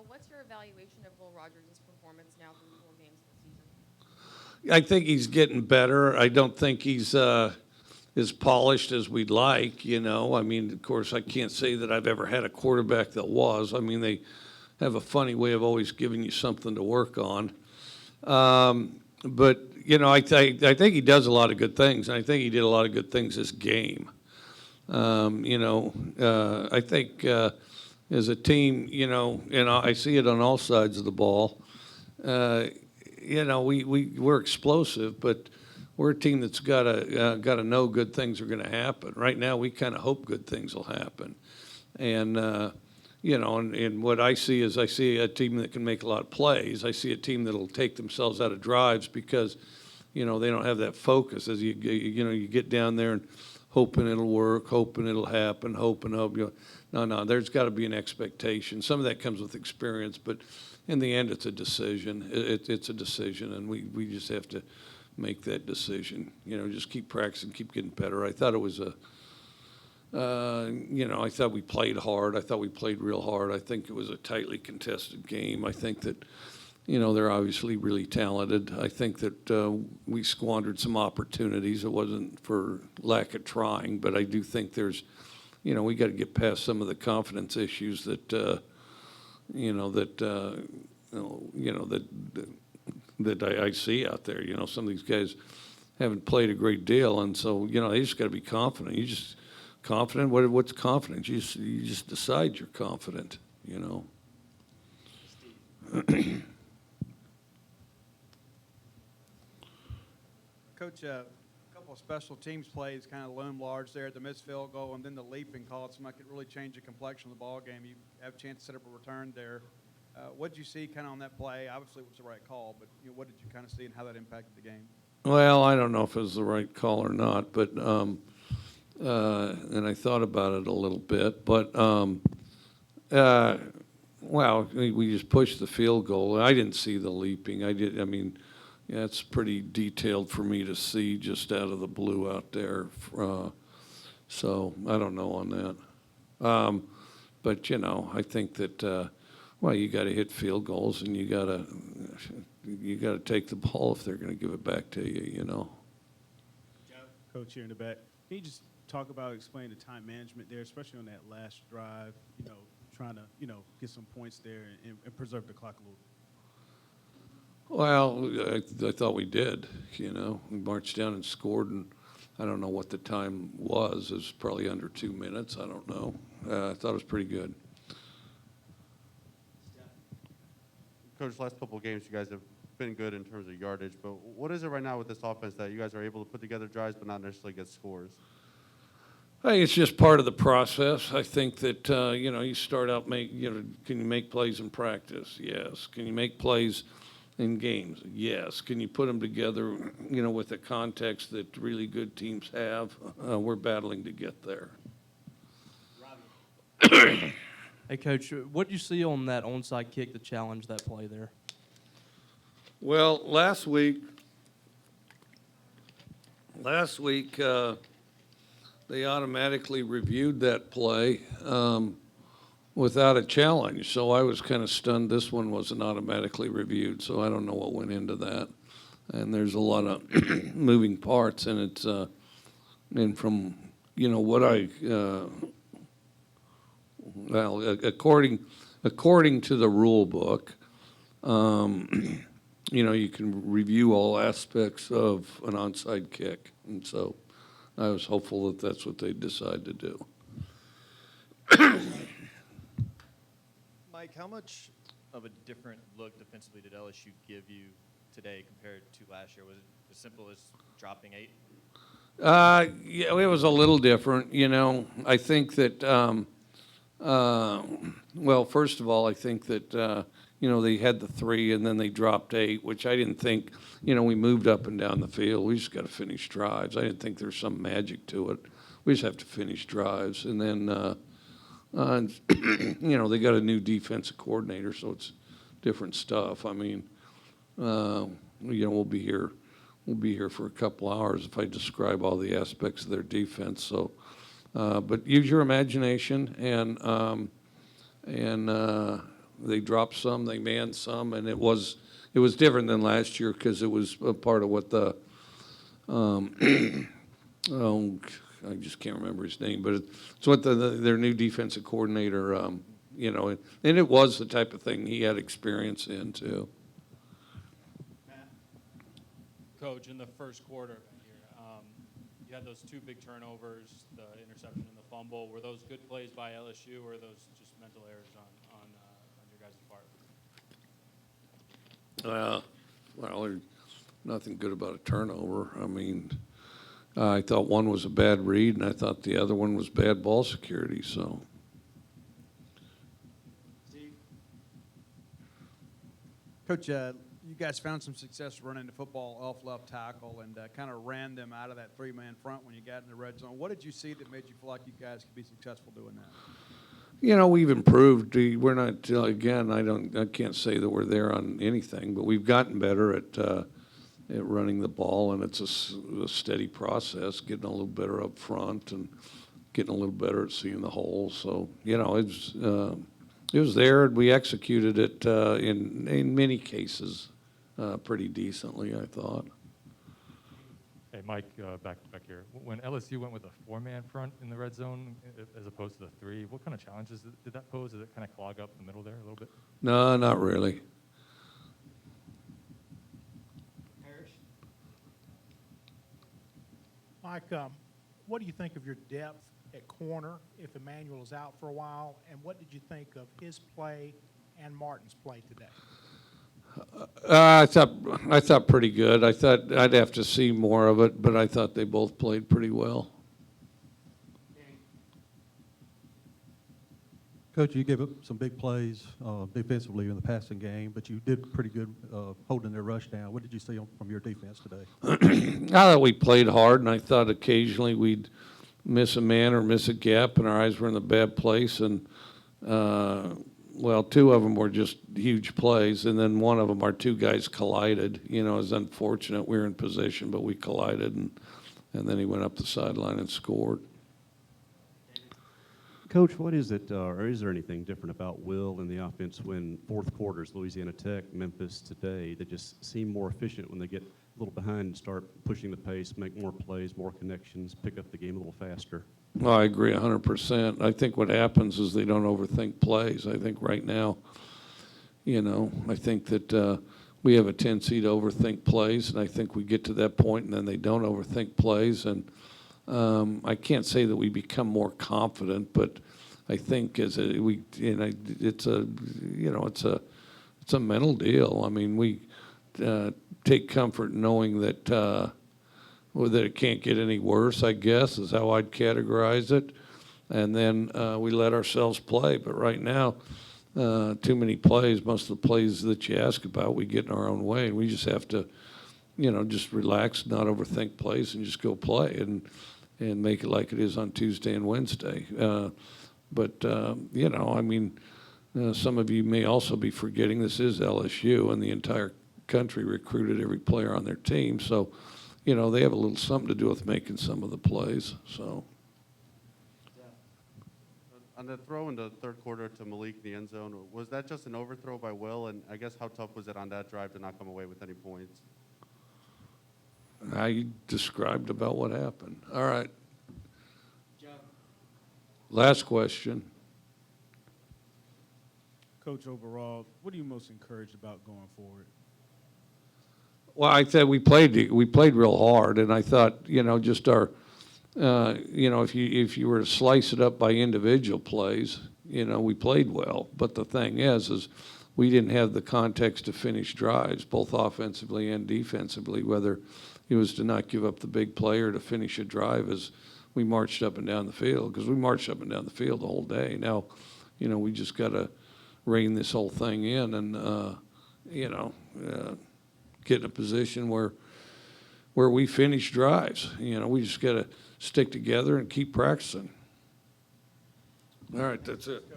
What's your evaluation of Will Rogers' performance now through 4 games this season? I think he's getting better. I don't think he's as polished as we'd like, you know. I mean, of course, I can't say that I've ever had a quarterback that was. I mean, they have a funny way of always giving you something to work on. But, you know, I think he does a lot of good things. And I think he did a lot of good things this game. I think as a team, and I see it on all sides of the ball. We're explosive, but we're a team that's got to know good things are going to happen. Right now, we kind of hope good things will happen, and and what I see is I see a team that can make a lot of plays. I see a team that'll take themselves out of drives because, they don't have that focus as you get down there and hoping it'll work, hoping it'll happen, hoping. No, there's got to be an expectation. Some of that comes with experience, but in the end, it's a decision. It's a decision, and we just have to make that decision. Just keep practicing, keep getting better. I thought it was I thought we played hard. I thought we played real hard. I think it was a tightly contested game. I think that, they're obviously really talented. I think that we squandered some opportunities. It wasn't for lack of trying, but I do think there's, we got to get past some of the confidence issues that, that I see out there. Some of these guys haven't played a great deal, and so they just got to be confident. You just confident. What's confidence? You just decide you're confident. Coach, a couple of special teams plays kind of loomed large there at the missed field goal, and then the leaping call. It seemed like it really changed the complexion of the ball game. You have a chance to set up a return there. What did you see kind of on that play? Obviously, it was the right call, but what did you kind of see and how that impacted the game? Well, I don't know if it was the right call or not, but and I thought about it a little bit, but we just pushed the field goal. I didn't see the leaping. It's pretty detailed for me to see just out of the blue out there. So I don't know on that. But I think that you got to hit field goals, and you got to take the ball if they're going to give it back to you. Coach here in the back, can you just explain the time management there, especially on that last drive? Trying to get some points there and preserve the clock a little. Well, I thought we did. We marched down and scored, and I don't know what the time was. It was probably under 2 minutes. I don't know. I thought it was pretty good. Coach, last couple of games you guys have been good in terms of yardage, but what is it right now with this offense that you guys are able to put together drives but not necessarily get scores? I think it's just part of the process. I think that, you start out, can you make plays in practice? Yes. Can you make plays in games? Yes. Can you put them together, with the context that really good teams have? We're battling to get there. Hey, Coach, what did you see on that onside kick to challenge that play there? Well, last week, they automatically reviewed that play without a challenge. So I was kind of stunned this one wasn't automatically reviewed. So I don't know what went into that. And there's a lot of moving parts, and it's and from what according to the rule book, you can review all aspects of an onside kick, and so I was hopeful that that's what they decide to do. Mike, how much of a different look defensively did LSU give you today compared to last year? Was it as simple as dropping 8? Yeah, it was a little different. I think that, first of all, I think that, they had the 3 and then they dropped 8, which I didn't think, we moved up and down the field. We just got to finish drives. I didn't think there's some magic to it. We just have to finish drives. And then, they got a new defensive coordinator, so it's different stuff. I mean, we'll be here for a couple hours if I describe all the aspects of their defense. So, but use your imagination and They dropped some, they manned some, and it was different than last year because it was a part of what the, oh, I just can't remember his name, but it's what their new defensive coordinator, and it was the type of thing he had experience in too. Coach, in the first quarter here, you had those two big turnovers, the interception and the fumble. Were those good plays by LSU, or were those just mental errors on your guys' part? Well, there's nothing good about a turnover. I mean, I thought one was a bad read, and I thought the other one was bad ball security, so. Coach, you guys found some success running the football off left tackle and kind of ran them out of that three-man front when you got in the red zone. What did you see that made you feel like you guys could be successful doing that? We've improved. We're not, again, I can't say that we're there on anything, but we've gotten better at running the ball, and it's a steady process, getting a little better up front and getting a little better at seeing the hole. So, it was there, and we executed it in many cases pretty decently, I thought. Hey, Mike, back here. When LSU went with a four-man front in the red zone as opposed to the three, what kind of challenges did that pose? Did it kind of clog up the middle there a little bit? No, not really. Mike, what do you think of your depth at corner if Emmanuel is out for a while? And what did you think of his play and Martin's play today? I thought pretty good. I thought I'd have to see more of it, but I thought they both played pretty well. Coach, you gave up some big plays defensively in the passing game, but you did pretty good holding their rush down. What did you see from your defense today? I thought we played hard, and I thought occasionally we'd miss a man or miss a gap, and our eyes were in a bad place. And, two of them were just huge plays, and then one of them, our two guys collided. It was unfortunate. We were in position, but we collided, and then he went up the sideline and scored. Coach, what is it, or is there anything different about Will in the offense when fourth quarters, Louisiana Tech, Memphis today, that just seem more efficient when they get a little behind and start pushing the pace, make more plays, more connections, pick up the game a little faster? Well, I agree 100%. I think what happens is they don't overthink plays. I think right now, I think that we have a tendency to overthink plays, and I think we get to that point and then they don't overthink plays. And I can't say that we become more confident, but I think it's a mental deal. I mean, we take comfort knowing that that it can't get any worse, I guess, is how I'd categorize it. And then we let ourselves play. But right now, too many plays, most of the plays that you ask about, we get in our own way. And we just have to, just relax, not overthink plays, and just go play and make it like it is on Tuesday and Wednesday. Some of you may also be forgetting this is LSU, and the entire country recruited every player on their team. So, they have a little something to do with making some of the plays. So. On the throw in the third quarter to Malik in the end zone, was that just an overthrow by Will? And I guess how tough was it on that drive to not come away with any points? I described about what happened. All right. Last question. Coach, overall, what are you most encouraged about going forward? Well, I said we played real hard, and I thought, just our, if you were to slice it up by individual plays, we played well. But the thing is we didn't have the context to finish drives, both offensively and defensively, whether it was to not give up the big play or to finish a drive as we marched up and down the field, because we marched up and down the field the whole day. Now, we just got to rein this whole thing in and, get in a position where we finish drives. We just got to stick together and keep practicing. All right, that's it.